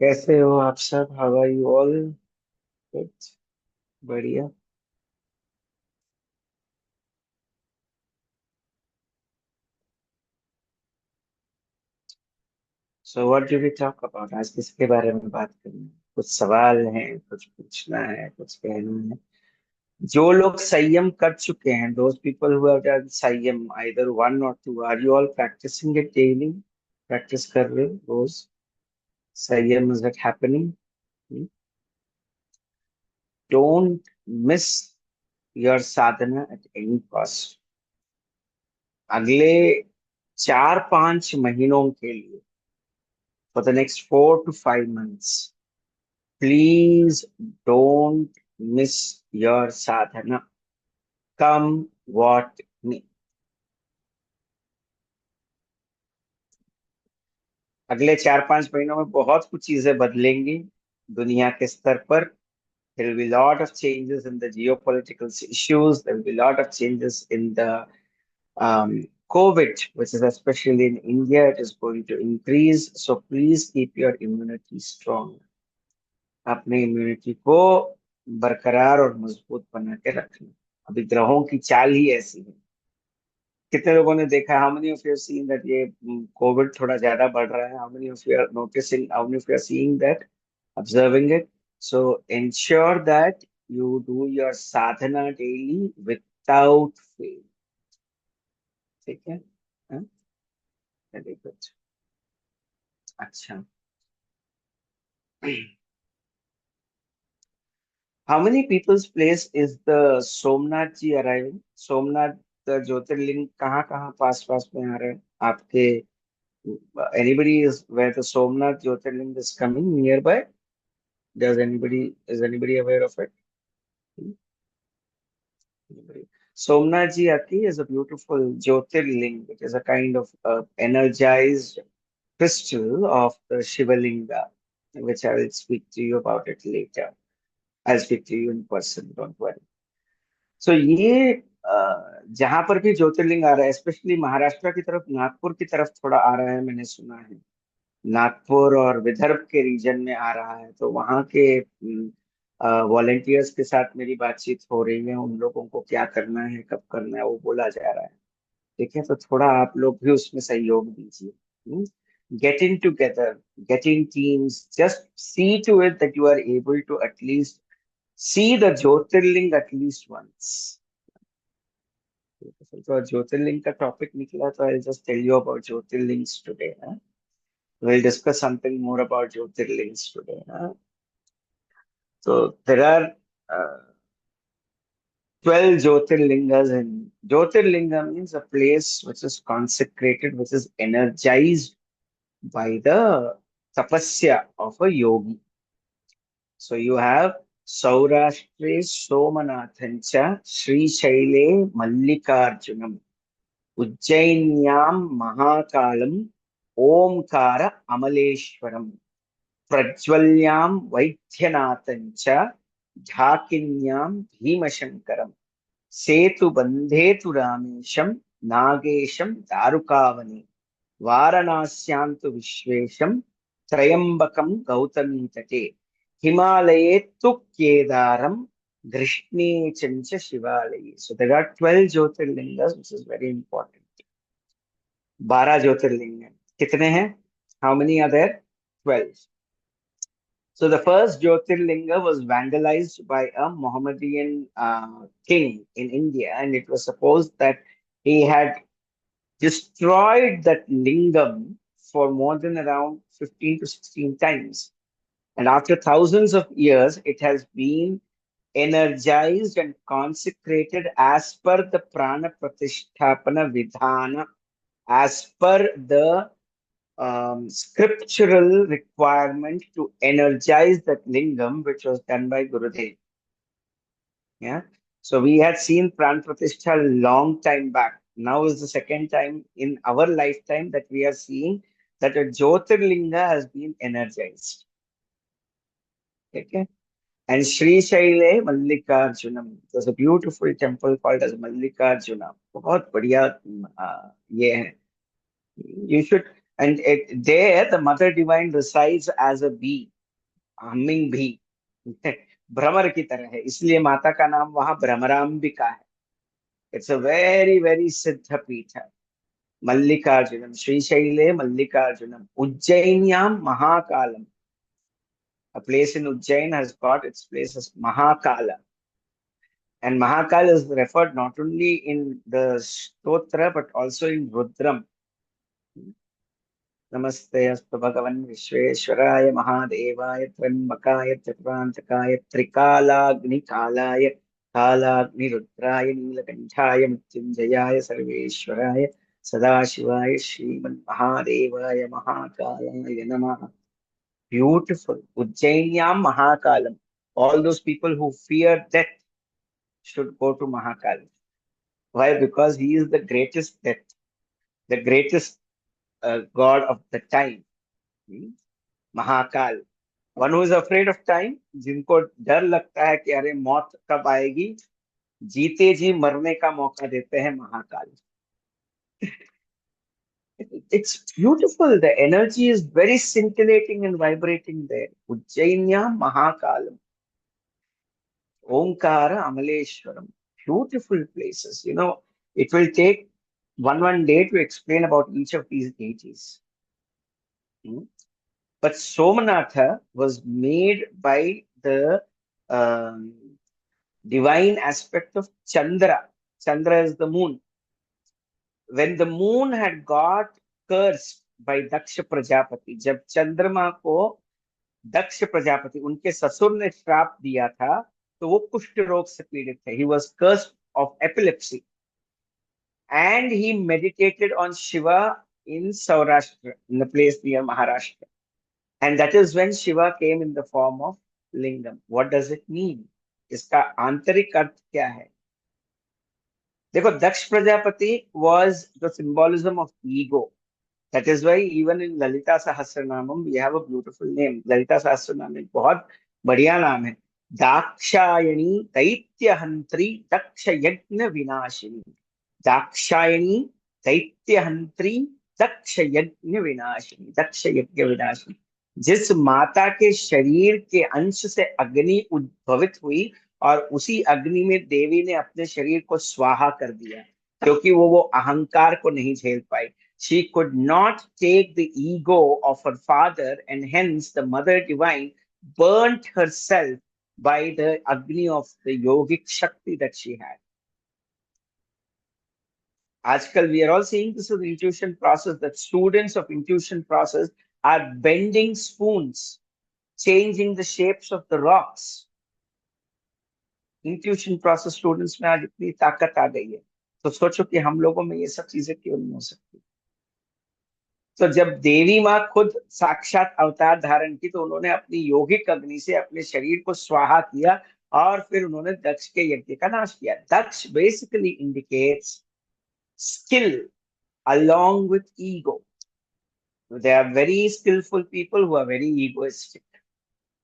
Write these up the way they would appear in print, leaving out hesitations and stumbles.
कैसे हो आप सब? How are you all? Good. बढ़िया। So what do we talk about? आज किसके बारे में बात करनी है? कुछ सवाल हैं, कुछ पूछना है, कुछ कहना है। जो लोग संयम कर चुके हैं, those people who have done sanyam, either one or two, are you all practicing it daily? Practice कर रहे हो रोज? Sanyam is it happening? Don't miss your sadhana at any cost. अगले 4-5 महीनों के लिए, for the next 4 to 5 months, please don't miss your sadhana. Come what may. अगले 4-5 महीनों में बहुत कुछ चीजें बदलेंगी दुनिया के स्तर पर. There will be a lot of changes in the geopolitical issues. There will be a lot of changes in the COVID, which is especially in India, it is going to increase. So please keep your immunity strong. अपने immunity को बरकरार और मजबूत बना के रखना. अभी ग्रहों की चाल ही ऐसी है. कितने लोगों ने देखा? How many of you seen that ये कोविड थोड़ा ज्यादा बढ़ रहा है? How many of you are noticing? How many of you are seeing that, observing it? So ensure that you do your sadhana daily without fail. ठीक है? Very good. अच्छा. How many people's place is the Somnath ji arriving? Somnath Jyotirlinga कहाँ कहाँ पास पास में आ रहे हैं आपके? Anybody is where the Somnath Jyotirling is coming nearby? Is anybody aware of it? Hmm? Anybody? Somnath Ji Ati is a beautiful Jyotirling. It is a kind of energized crystal of the Shivalinga, which I will speak to you about it later. I'll speak to you in person, don't worry. सो ये जहां पर भी ज्योतिर्लिंग आ रहा है, specially Maharashtra की तरफ, नागपुर की तरफ थोड़ा आ रहा है, मैंने सुना है. नागपुर और विदर्भ के रीजन में आ रहा है, तो वहाँ के वॉलेंटियर्स के साथ मेरी बातचीत हो रही है. उन लोगों को क्या करना है, कब करना है, वो बोला जा रहा है. ठीक है, तो थोड़ा आप लोग भी उसमें सहयोग दीजिए. Get in together, get in teams, just see to it that you are able to at least see the jyotirlinga at least once. तो ज्योतिर्लिंग का टॉपिक निकला, तो I just tell you about jyotirlingas today. We'll discuss something more about Jyotirlings today. So there are uh, 12 Jyotirlingas, and Jyotirlinga means a place which is consecrated, which is energized by the tapasya of a yogi. So you have Saurashtre Somanathancha Sri Shaile Mallikarjunam Ujjainyam Mahakalam Omkara Amaleshwaram प्रज्वल्यां वैद्यनाथं च ढाकिन्यां भीमशंकरं सेतु बंधे तु रामेशं नागेशं दारुकावने वाराणस्यां तु विश्वेशं त्रयंबकं गौतमी तटे हिमालये तु केदारं कृष्णे च शिवालये. So there are 12 ज्योतिर्लिंgas, which is very important. 12 ज्योतिर्लिंग हैं. कितने हैं? How many are there? 12. So the first Jyotirlinga was vandalized by a Mohammedan king in India, and it was supposed that he had destroyed that lingam for more than around 15 to 16 times. And after thousands of years, it has been energized and consecrated as per the Prana Pratisthapana Vidhana, as per the scriptural requirement to energize that lingam, which was done by Gurudev. Yeah. So we had seen Pran Pratishtha long time back. Now is the second time in our lifetime that we are seeing that a Jyotirlinga has been energized. Okay. And Sri Shaile Mallikarjunam. There's a beautiful temple called as Mallikarjuna. बहुत बढ़िया ये है. You should, and there the Mother Divine resides as a bee. Humming भी भ्रमर की तरह है, इसलिए माता का नाम वहां भ्रमरांबिका है। इट्स अ वेरी वेरी सिद्ध पीठ है। मल्लिकार्जुनम, श्रीशैले मल्लिकार्जुनम, उज्जैन्यां महाकालम। A place in Ujjain has got its place as Mahakala. And Mahakal is referred not only in the Stotra but also in Rudram. नमस्ते अस्तु भगवन् विश्वेश्वराय महादेवाय त्र्यंबकाय त्रिपुरांतकाय त्रिकालाग्निकालाय कालाग्निरुद्राय नीलकंठाय मृत्युंजयाय सर्वेश्वराय सदाशिवाय श्रीमन्महादेवाय महाकालाय नमः। Beautiful. Ujjainyam Mahakalam. All those people who fear death should go to Mahakal. Why? Because he is the greatest death, the greatest god of the time. Hmm? Mahakal, one who is afraid of time, जिनको डर लगता है कि अरे मौत कब आएगी, जीते जी मरने का मौका देते हैं Mahakal. It's beautiful. The energy is very scintillating and vibrating there. Ujjainya Mahakalam, Omkara Amaleshwaram. Beautiful places. It will take one day to explain about each of these deities. Hmm? But Somanatha was made by the um, divine aspect of Chandra. Chandra is the moon. When the moon had got cursed by Daksha Prajapati, जब चंद्रमा को दक्ष प्रजापति उनके ससुर ने श्राप दिया था, तो वो कुष्ठ रोग से पीड़ित थे. He was cursed of epilepsy and he meditated on Shiva in Saurashtra, in the place near Maharashtra. And that is when Shiva came in the form of Lingam. What does it mean? इसका आंतरिक अर्थ क्या है? देखो, दक्ष Prajapati was the symbolism of ego. That is why even in Lalita Sahasranamam we have a beautiful name. Lalita Sahasranam एक बहुत बढ़िया नाम है. दाक्षायणी दैत्यहंत्री दक्ष यज्ञ विनाशिनी. दाक्षायणी दैत्यहंत्री दक्ष यज्ञ विनाशिनी. दक्ष यज्ञ विनाशिनी. जिस माता के शरीर के अंश से अग्नि उद्भवित हुई और उसी अग्नि में देवी ने अपने शरीर को स्वाहा कर दिया, क्योंकि वो अहंकार को नहीं झेल पाई. She could not take the ego of her father, and hence the mother divine burnt herself by the agni of the yogic shakti that she had. આજकल we are all seeing this is intuition process, that students of intuition process are bending spoons, changing the shapes of the rocks. Intuition process students में आज इतनी ताकत आ गई है, तो सोचो कि हम लोगों में ये सब चीजें क्यों नहीं हो सकती. तो जब देवी माँ खुद साक्षात अवतार धारण की, तो उन्होंने अपनी योगिक अग्नि से अपने शरीर को स्वाहा किया और फिर उन्होंने दक्ष के यज्ञ का नाश किया. Daksha basically indicates skill along with ego. They are very skillful people who are very egoistic.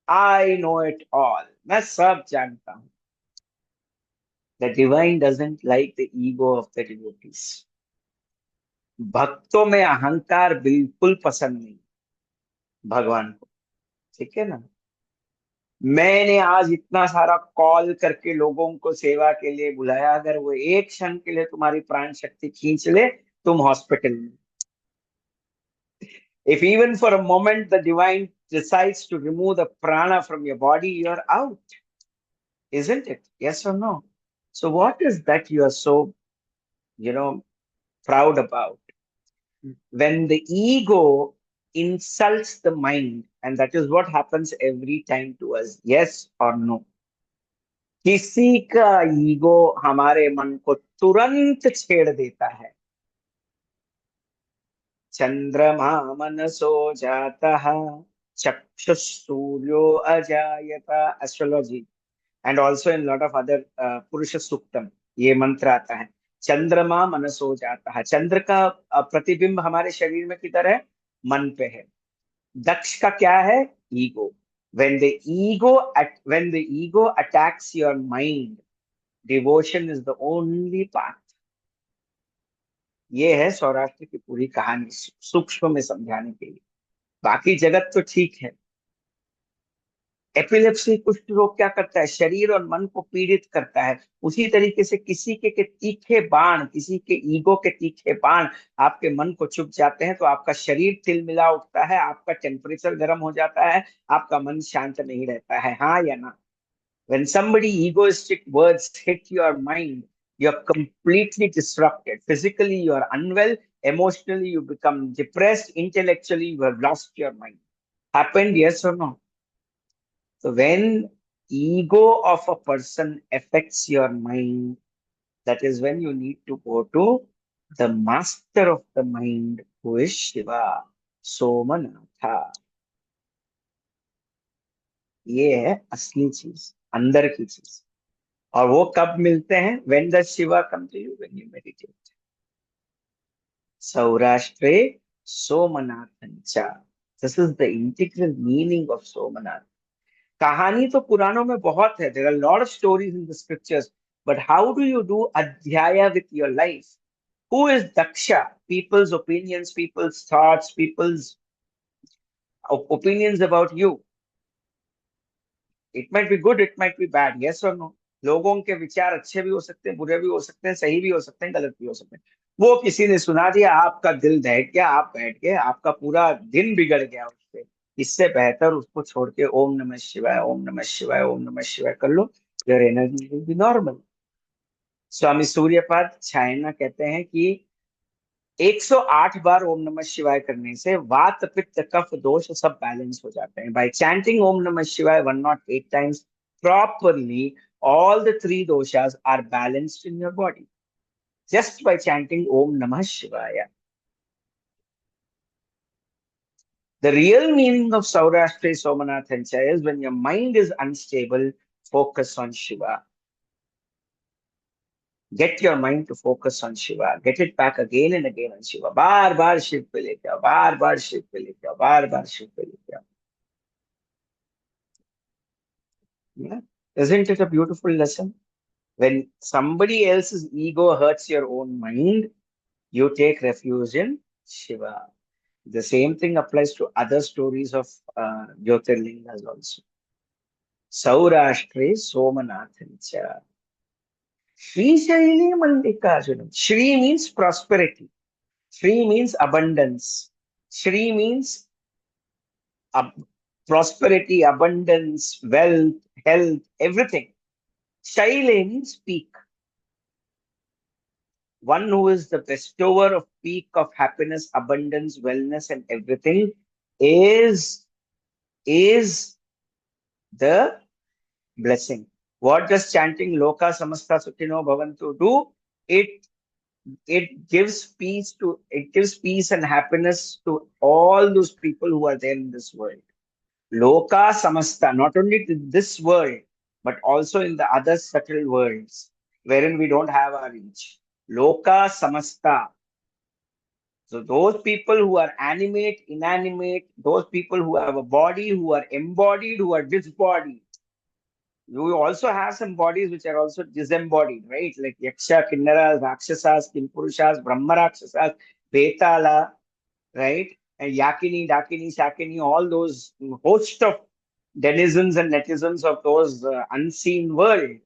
I know it all. मैं सब जानता हूँ. The divine doesn't like the ego of the devotees. भक्तों में अहंकार बिल्कुल पसंद नहीं भगवान को. ठीक है ना. मैंने आज इतना सारा कॉल करके लोगों को सेवा के लिए बुलाया, अगर वो एक क्षण के लिए तुम्हारी प्राण शक्ति खींच ले, तुम हॉस्पिटल में. If even for a moment the divine decides to remove the prana from your body, you're out. Isn't it? Yes or no? So what is that you are so, proud about? When the ego insults the mind, and that is what happens every time to us. Yes or no? किसी का ego हमारे मन को तुरंत छेड़ देता है. चंद्रमा मनसो जातः चक्षुः सूर्यो अजायत. Astrology and also in lot of other Purusha Suktam ये मंत्र आता है. चंद्रमा मनसो जाता है. चंद्र का प्रतिबिंब हमारे शरीर में किधर है? मन पे है. दक्ष का क्या है? Ego. When the ego attacks your mind, devotion is the only path. ये है सौराष्ट्र की पूरी कहानी सूक्ष्म में समझाने के लिए. बाकी जगत तो ठीक है. एपिलेप्सी कुष्ठ रोग क्या करता है, शरीर और मन को पीड़ित करता है। उसी तरीके से किसी के तीखे बाण, किसी के ईगो के तीखे बाण आपके मन को चुभ जाते हैं, तो आपका शरीर तिलमिला उठता है, आपका टेम्परेचर गर्म हो जाता है, आपका मन शांत नहीं रहता है, हाँ या ना? When somebody egoistic words hit your mind, you're completely disrupted. Physically, you are unwell. Emotionally, you become depressed. Intellectually, you have lost your mind. Happened, yes or no? So when ego of a person affects your mind, that is when you need to go to the master of the mind, who is Shiva, Somanatha. ये है असली चीज, अंदर की चीज। और वो कब मिलते हैं? When does Shiva come to you? When you meditate. सौराष्ट्रे सोमनाथंचा. This is the integral meaning of Somanath. कहानी तो पुराणों में बहुत है. There are a lot of stories in the scriptures. But how do you do adhyaya with your life? Who is Daksha? People's opinions, people's thoughts, people's opinions about you. It might be good, it might be bad. Yes or no? लोगों के विचार अच्छे भी हो सकते हैं, बुरे भी हो सकते हैं, सही भी हो सकते हैं, गलत भी हो सकते हैं। वो किसी ने सुना दिया, आपका दिल दहक गया, आप बैठ गए, आपका पूरा दिन बिगड़ गया उससे। इससे बेहतर उसको छोड़ के ओम नमः शिवाय, ओम नमः शिवाय, ओम नमः शिवाय कर लो। Your energy will be normal. Swami Suryapad छायना कहते हैं कि 108 बार ओम नमः शिवाय करने से वात पित्त कफ दोष सब बैलेंस हो जाते हैं। बाय चैंटिंग ओम नमः शिवाय 108 times properly, all the three doshas are balanced in your body just by chanting Om Namah Shivaya. The real meaning of Saurashtra Somanathancha is when your mind is unstable, focus on Shiva. Get your mind to focus on Shiva. Get it back again and again on Shiva. बार बार शिव पे लेके आओ, बार बार शिव पे लेके आओ, बार बार शिव पे लेके आओ. Yeah. Isn't it a beautiful lesson? When somebody else's ego hurts your own mind, you take refuge in Shiva. The same thing applies to other stories of Jyotirlingas also. Saurashtre Somanathancha. Shri Shaili Mallikarjunam. Shri means prosperity. Shri means abundance. Shri means ab- prosperity, abundance, wealth, health, everything. Shaile means peak. One who is the bestower of peak of happiness, abundance, wellness, and everything is the blessing. What does chanting Loka Samasta Sukhino Bhavantu do? It it gives peace and happiness to all those people who are there in this world. Loka Samasta, not only to this world, but also in the other subtle worlds wherein we don't have our reach. Loka Samasta. So those people who are animate, inanimate, those people who have a body, who are embodied, who are disembodied. You also have some bodies which are also disembodied, right? Like Yaksha, Kinnaras, Rakshasas, Kimpurushas, Brahma Rakshasas, Betala, right? And Yakini, Dakini, Shakini, all those host of denizens and netizens of those unseen world.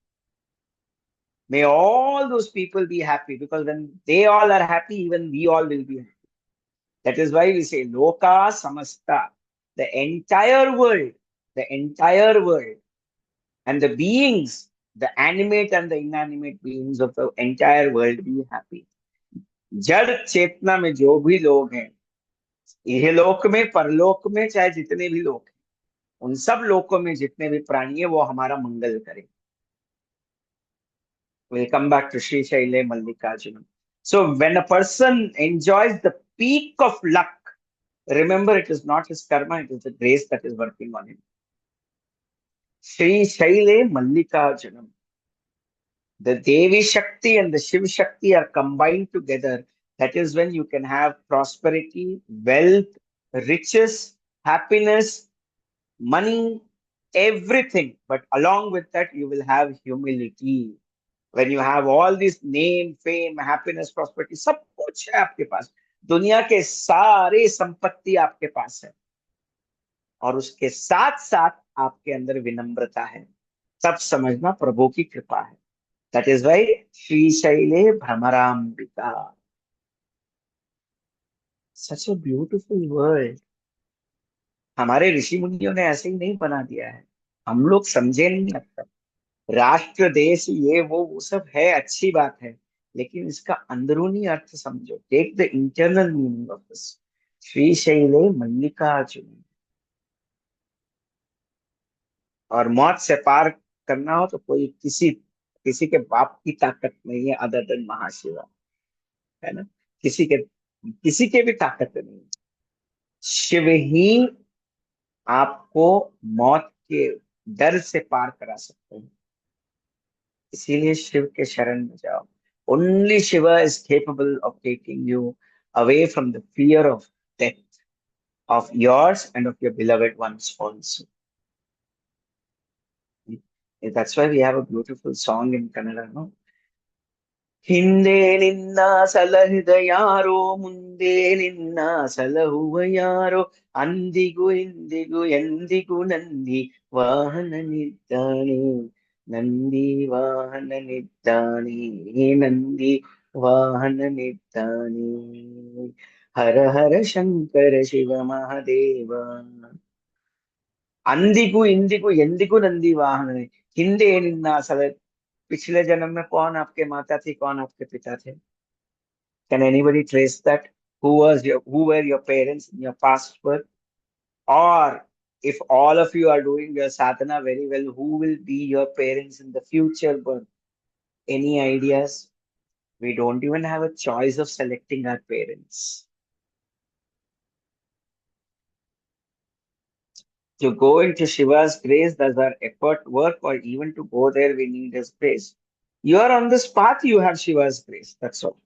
May all those people be happy, because when they all are happy, even we all will be happy. That is why we say Loka Samasta, the entire world, and the beings, the animate and the inanimate beings of the entire world be happy. जड़ चेतना में जो भी लोग हैं, यह लोक में, परलोक में, चाहे जितने भी लोग हैं, उन सब लोकों में जितने भी प्राणी है, वो हमारा मंगल करें. We'll come back to Sri Shaile Mallikarjunam. So when a person enjoys the peak of luck, remember it is not his karma, it is the grace that is working on him. Sri Shaile Mallikarjunam. The Devi Shakti and the Shiv Shakti are combined together. That is when you can have prosperity, wealth, riches, happiness, money, everything. But along with that, you will have humility. When you have all this name, fame, happiness, prosperity, सब कुछ है आपके पास. दुनिया के सारे संपत्ति आपके पास है. और उसके साथ साथ आपके अंदर विनम्रता है, तब समझना प्रभु की कृपा है। दैट इज वाई श्रीशैले Bhramarambika, such a beautiful word. हमारे ऋषि मुनियों ने ऐसे ही नहीं बना दिया है, हम लोग समझे नहीं लगता। राष्ट्र देश ये वो सब है, अच्छी बात है, लेकिन इसका अंदरूनी अर्थ समझो। Take the internal meaning of this. श्रीशैले मल्लिकार्जुन। और मौत से पार करना हो तो कोई किसी किसी के बाप की ताकत नहीं है अदर देन महाशिवा, है ना। किसी के भी ताकत नहीं है। शिव ही आपको मौत के डर से पार करा सकते हैं। इसीलिए शिव के शरण में जाओ। Only Shiva is capable of taking you away from the fear of death of yours and of your beloved ones also. That's why we have a beautiful song in Kannada, no? ಹಿಂದೆ ನಿನ್ನ ಸಲಹಿದ ಯಾರೋ, ಮುಂದೆ ನಿನ್ನ ಸಲಹುವ ಯಾರೋ, ಅಂದಿಗೂ ಇಂದಿಗೂ ಎಂದಿಗೂ ನಂದಿ ವಾಹನನಿದ್ದಾನೆ, ನಂದಿ ವಾಹನನಿದ್ದಾನೆ, ನಂದಿ ವಾಹನನಿದ್ದಾನೆ. ಹರ ಹರ ಶಂಕರ ಶಿವ ಮಹಾದೇವ. अंदिगु इंदिगु ಎಂದಿಗೂ नंदी वाहन है। हिंदे निन्ना सल। पिछले जन्म में कौन आपके माता थी, कौन आपके पिता थे? Can anybody trace that? Who were your parents in your past birth? Or if all of you are doing your sadhana very well, who will be your parents in the future birth? Any ideas? We don't even have a choice of selecting our parents. To go into Shiva's grace, does our effort work, or even to go there, we need His grace? You are on this path, you have Shiva's grace. That's all.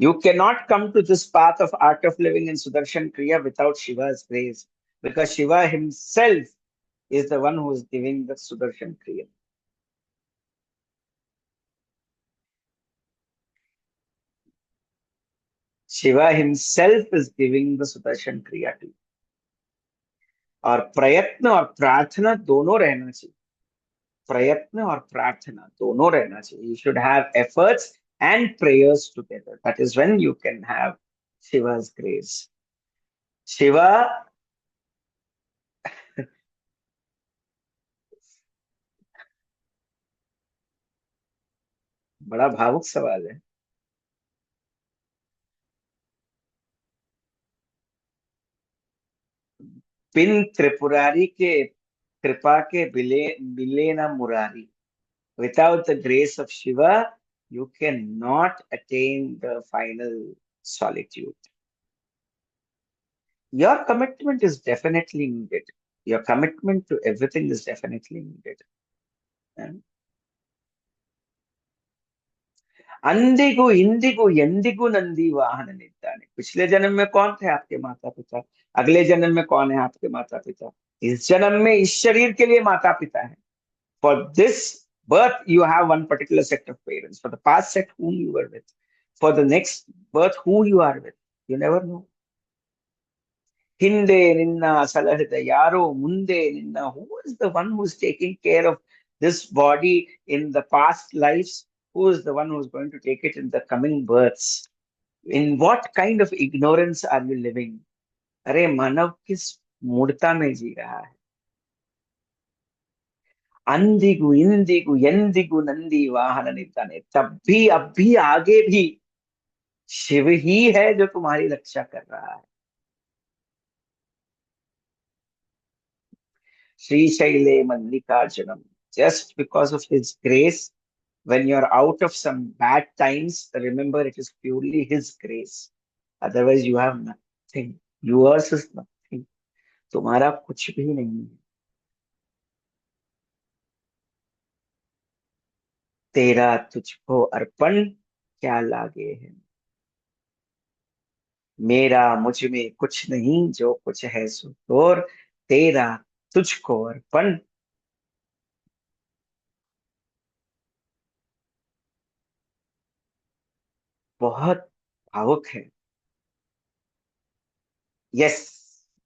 You cannot come to this path of art of living in Sudarshan Kriya without Shiva's grace, because Shiva himself is the one who is giving the Sudarshan Kriya. Shiva himself is giving the Sudarshan Kriya to you. और प्रयत्न और प्रार्थना दोनों रहना चाहिए। प्रयत्न और प्रार्थना दोनों रहना चाहिए। You should have efforts and prayers together. That is when you can have Shiva's grace. Shiva. बड़ा भावुक सवाल है। बिन त्रिपुरारी के कृपा के बिले मिले ना Murari. Without the grace of Shiva, you cannot attain the final solitude. Your commitment is definitely needed. Your commitment to everything is definitely needed. And अंदिगु इंदिगु ಎಂದಿಗೂ नंदी वाहन निದ್ದಾನೆ. पिछले जन्म में कौन थे आपके माता पिता? अगले जन्म में कौन है आपके माता पिता? इस जन्म में इस शरीर के लिए माता पिता है। For this birth, you have one particular set of parents. For the past set, whom you were with. For the next birth, who you are with. You never know. Hinde ninna salahida yaro munde ninna. Who is the one who is taking care of this body in the past lives? Who is the one who is going to take it in the coming births? In what kind of ignorance are you living? अरे मानव किस मूर्ता में जी रहा है? अंदिगु इंदिगु ಎಂದಿಗೂ नंदी वाहन निताने। तब भी अब भी आगे भी शिव ही है जो तुम्हारी रक्षा कर रहा है। Shri Shelley मल्लिकार्जुनम। Just because of his grace, when you're out of some bad times, remember it is purely his grace. Otherwise, you have nothing. Yours is nothing. तुम्हारा कुछ भी नहीं है। तेरा तुझको अर्पण क्या लागे है। मेरा मुझ में कुछ नहीं, जो कुछ है सो तोर। तेरा तुझको अर्पण। बहुत भावुक है। Yes,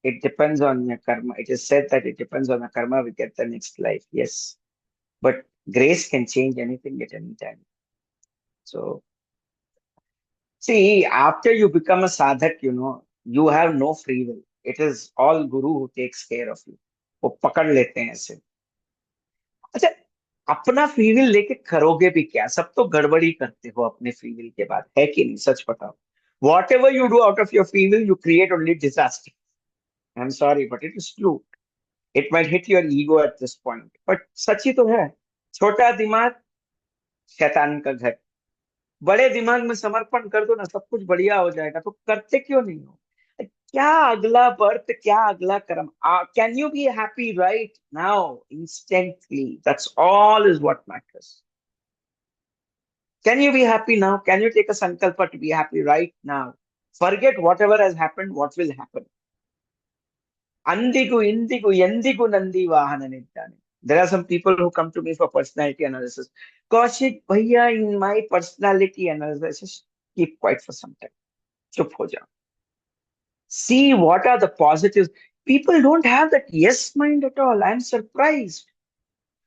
It depends on your karma. It is said that it depends on the karma we get the next life. Yes, but grace can change anything at any time. So see, after you become a sadhak, you have no free will. It is all Guru who takes care of you. वो पकड़ लेते हैं ऐसे. अच्छा, अपना free will लेके करोगे भी क्या? सब तो गड़बड़ी करते हो अपने फ्री विल के बाद, है कि नहीं? सच बताओ. Whatever you do out of your free will, you create only disaster. I am sorry but it is true. It might hit your ego at this point, but सच ही तो है. छोटा दिमाग शैतान का घर. बड़े दिमाग में समर्पण कर दो ना, सब कुछ बढ़िया हो जाएगा. तो करते क्यों नहीं हो? क्या अगला बर्थ, क्या अगला कर्म? Can you be happy right now instantly? That's all is what matters. Can you be happy now? Can you take a sankalpa to be happy right now? Forget whatever has happened, what will happen. Andigu, indigu, yendigu nandi vahana niddane. There are some people who come to me for personality analysis. Kaushik, bhaiya, in my personality analysis, keep quiet for some time. Chup ho jao. See what are the positives. People don't have that yes mind at all. I'm surprised.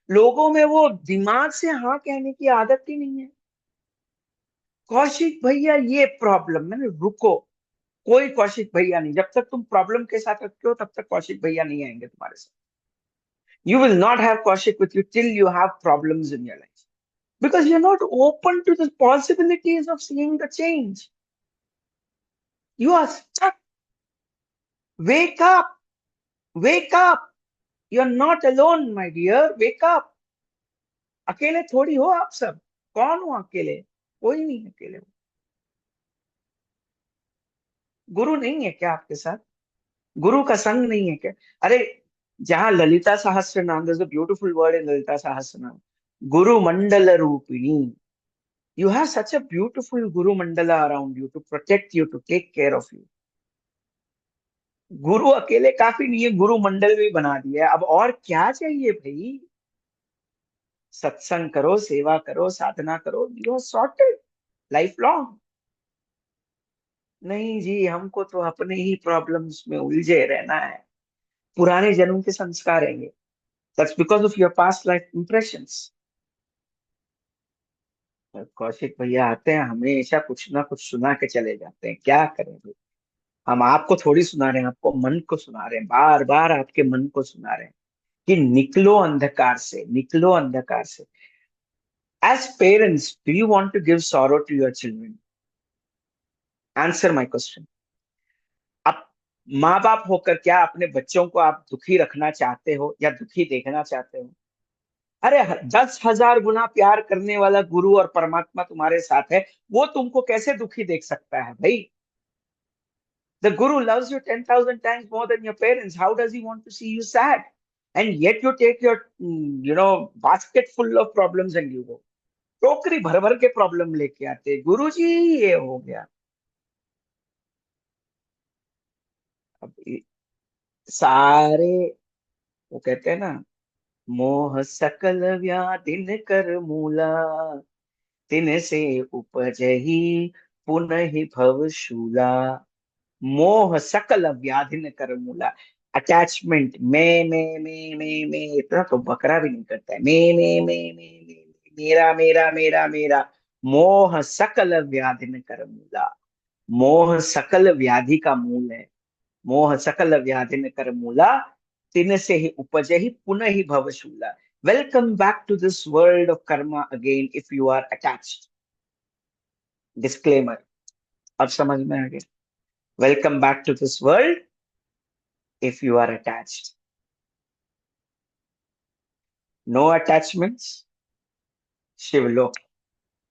लोगों में वो दिमाग से हाँ कहने की आदत ही नहीं है. कौशिक भैया ये प्रॉब्लम, मैंने रुको. कोई कौशिक भैया नहीं. जब तक तुम प्रॉब्लम के साथ रखते हो तब तक कौशिक भैया नहीं आएंगे तुम्हारे साथ. You will not have Kaushik with you till you have problems in your life. Because you're not open to the possibilities of seeing the change. You are stuck. Wake up. Wake up. You're not alone, my dear. Wake up. अकेले थोड़ी हो आप सब. कौन हो अकेले? कोई नहीं अकेले. गुरु नहीं है क्या आपके साथ? गुरु का संग नहीं है क्या? अरे, जहां ललिता सहस्त्र नाम, there's a beautiful word in Lalita सहस्त्र नाम, गुरु मंडल रूपिणी. You have such a beautiful Guru Mandala around you to protect you, to take care of you. गुरु अकेले काफी नहीं है, गुरु मंडल भी बना दिया है. अब और क्या चाहिए भाई? सत्संग करो, सेवा करो, साधना करो, you are sorted life long. नहीं जी, हमको तो अपने ही प्रॉब्लम्स में उलझे रहना है. पुराने जन्म के संस्कार हैं ये. That's because of your past life impressions. Kaushik भैया आते हैं, हमेशा कुछ ना कुछ सुना के चले जाते हैं. क्या करें भाई? हम आपको थोड़ी सुना रहे हैं, आपको मन को सुना रहे हैं. बार बार आपके मन को सुना रहे हैं कि निकलो अंधकार से, निकलो अंधकार से. As parents, do you want to give sorrow to your children? Answer my question. अब माँ बाप होकर क्या अपने बच्चों को आप दुखी रखना चाहते हो या दुखी देखना चाहते हो? अरे 10,000 गुना प्यार करने वाला गुरु और परमात्मा तुम्हारे साथ है, वो तुमको कैसे दुखी देख सकता है भाई? The guru loves you 10,000 times more than your parents. How does he want to see you sad? And yet you take your, basket full of problems and you go. टोकरी भर भर के प्रॉब्लम लेके आते, गुरु जी ये हो गया. अब सारे, वो कहते हैं ना, मोह सकल व्याधिन कर मूला, तिन से उपजहि पुनः भव शूला. मोह सकल व्याधि न कर मूला. अटैचमेंट, मैं इतना तो बकरा भी नहीं करता है. मैं, मेरा मेरा मेरा मेरा. मोह सकल व्याधि न कर मूला. मोह सकल व्याधि का मूल है. मोह सकल व्याधि न कर मूला, तिन से ही उपजे ही पुनः ही भवशूला. Welcome back to this world of karma again if you are attached. Disclaimer, अब समझ में आ गया? Welcome back to this world if you are attached. No attachments, Shivlok.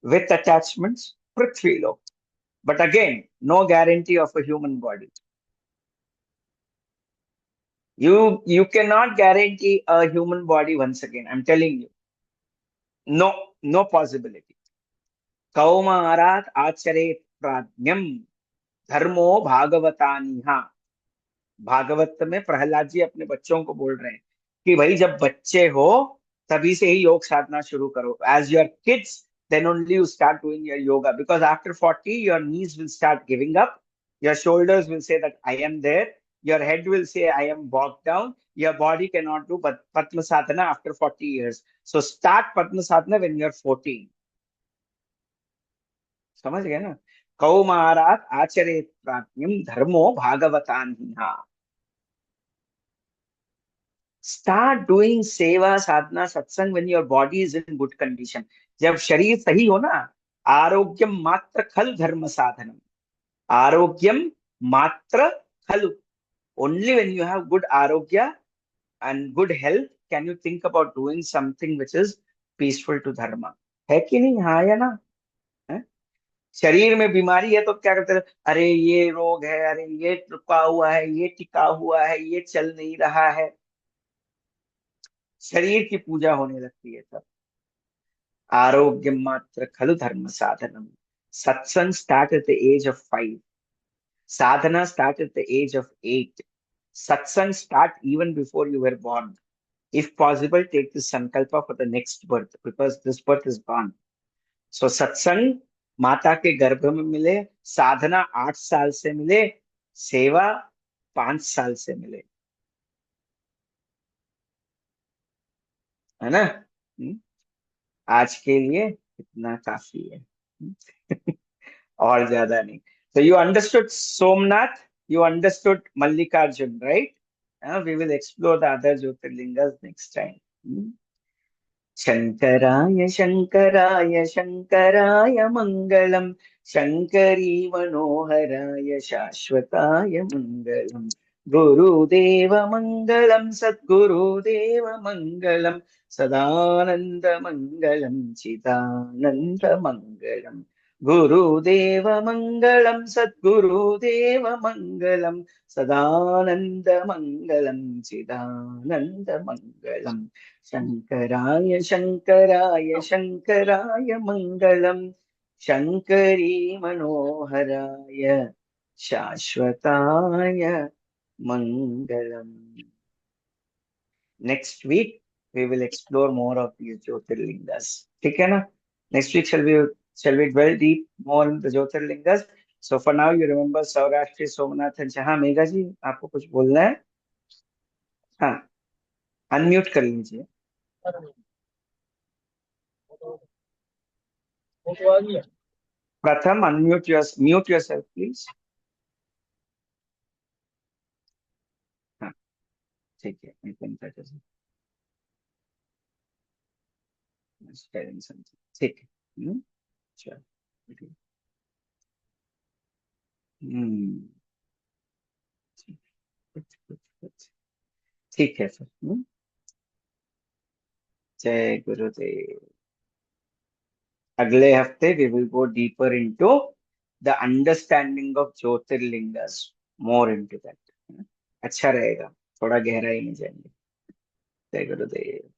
With attachments, Prithvilok. But again, no guarantee of a human body. You cannot guarantee a human body once again. I'm telling you. No, no possibility. Kaumarat आचरेत प्राज्ञम धर्मो भागवतानिहा. भागवत में प्रहलाद जी अपने बच्चों को बोल रहे हैं कि भाई जब बच्चे हो तभी से ही योग साधना शुरू करो. As your kids, then only you start doing your yoga, because after 40 your knees will start giving up, your shoulders will say that I am there, your head will say, I am bogged down. Your body cannot do but Padma Sadhana after 40 years. So start Padma Sadhana when you're 14. समझ गए ना? कौमारात आचरेत प्राज्ञम धर्मो भागवतान start doing सेवा साधना सत्संग when your body is in good condition. जब शरीर सही हो ना, आरोग्यम मात्र खल धर्म साधनम. आरोग्यम मात्र खलु. Only when you have good आरोग्य and good health can you think about doing something which is peaceful to dharma. है कि नहीं? हाँ या ना? है? शरीर में बीमारी है तो क्या करते हैं? अरे ये रोग है, अरे ये रुका हुआ है, ये टिका हुआ है, ये चल नहीं रहा है. शरीर की पूजा होने लगती है तब. आरोग्य मात्र खलु धर्म साधनम. Satsang start at the age of 5. Sadhana start at the age of 8. Satsang start even before you were born. If possible, take this sankalpa for the next birth because this birth is gone. So satsang माता के गर्भ में मिले, साधना 8 साल से मिले, सेवा 5 साल से मिले. है ना? आज के लिए इतना काफी है. और ज्यादा नहीं. So you understood Somnath, you understood Mallikarjun, right? We will explore the other Jyotirlingas next time. शङ्कराय शङ्कराय शङ्कराय मङ्गलम्. शङ्करी मनोहराय शाश्वताय मङ्गलम्. गुरुदेव मङ्गलम् सद्गुरुदेव मङ्गलम्. सदानन्द मङ्गलम् चिदानन्द मङ्गलम्. गुरुदेव मङ्गलम् सद्गुरुदेव मङ्गलम्. सदानन्द मङ्गलम् चिदानन्द मङ्गलम्. शङ्कराय शङ्कराय शङ्कराय मङ्गलम्. शङ्करी मनोहराय शाश्वताय मङ्गलम्. Next week we will explore more of these Jyotirlingas. ठीक है ना? Next week shall we dwell deep more in the Jyotirlingas. So for now you remember Saurashtra, Somnath and हाँ मेघा जी आपको कुछ बोलना है? हाँ अनम्यूट कर लीजिए. प्रथम mute yourself please. हाँ ठीक है. I think that is sharing something. ठीक है. चलो. ठीक है फिर. जय गुरुदेव. अगले हफ्ते we will go deeper into the understanding of Jyotirlingas, more into that. अच्छा रहेगा, थोड़ा गहराई में जाएंगे. जय गुरुदेव.